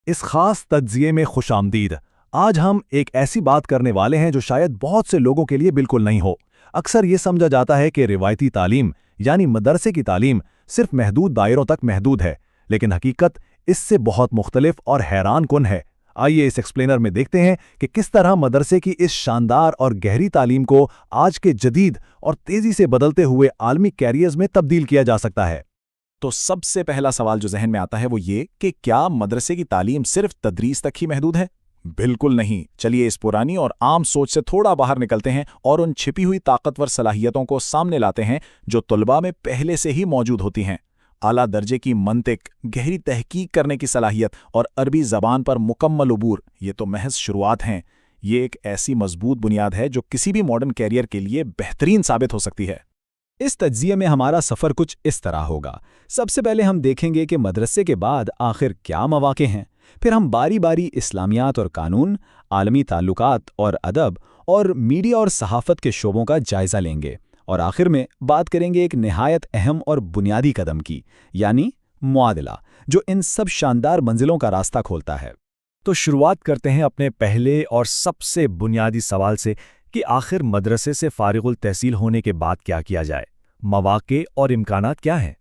इस खास तज्जिए में खुश आमदीद। आज हम एक ऐसी बात करने वाले हैं जो शायद बहुत से लोगों के लिए बिल्कुल नहीं हो। अक्सर ये समझा जाता है कि रिवायती तालीम यानी मदरसे की तालीम सिर्फ महदूद दायरों तक महदूद है, लेकिन हकीकत इससे बहुत मुख्तलिफ और हैरान कुन है। आइए इस एक्सप्लेनर में देखते हैं कि किस तरह मदरसे की इस शानदार और गहरी तालीम को आज के जदीद और तेज़ी से बदलते हुए आलमी कैरियर्स में तब्दील किया जा सकता है। तो सबसे पहला सवाल जो जहन में आता है वो ये कि क्या मदरसे की तालीम सिर्फ तदरीस तक ही महदूद है? बिल्कुल नहीं। चलिए इस पुरानी और आम सोच से थोड़ा बाहर निकलते हैं और उन छिपी हुई ताकतवर सलाहियतों को सामने लाते हैं जो तुलबा में पहले से ही मौजूद होती हैं। आला दर्जे की मंतिक, गहरी तहकीक करने की सलाहियत और अरबी ज़बान पर मुकम्मल उबूर, ये तो महज शुरुआत हैं। ये एक ऐसी मजबूत बुनियाद है जो किसी भी मॉडर्न कैरियर के लिए बेहतरीन साबित हो सकती है। इस तज्जिए में हमारा सफ़र कुछ इस तरह होगा। सबसे पहले हम देखेंगे कि मदरसे के बाद आखिर क्या मौक़े हैं। फिर हम बारी बारी इस्लामियात और कानून, आलमी ताल्लुकात और अदब और मीडिया और सहाफ़त के शोबों का जायज़ा लेंगे। और आखिर में बात करेंगे एक निहायत अहम और बुनियादी कदम की, यानी मुआदला, जो इन सब शानदार मंजिलों का रास्ता खोलता है। तो शुरुआत करते हैं अपने पहले और सबसे बुनियादी सवाल से कि आखिर मदरसे से फारिगुल तहसील होने के बाद क्या किया जाए। मौक़े और इम्कानात क्या हैं?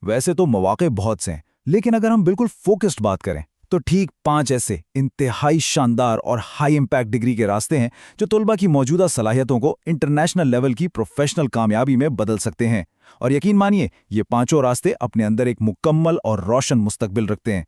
वैसे तो मौक़े बहुत से हैं, लेकिन अगर हम बिल्कुल फोकस्ड बात करें तो ठीक 5 ऐसे इंतहाई शानदार और हाई इम्पैक्ट डिग्री के रास्ते हैं जो तुलबा की मौजूदा सलाहियतों को इंटरनेशनल लेवल की प्रोफेशनल कामयाबी में बदल सकते हैं। और यकीन मानिए, ये पांचों रास्ते अपने अंदर एक मुकम्मल और रोशन मुस्तकबिल रखते हैं।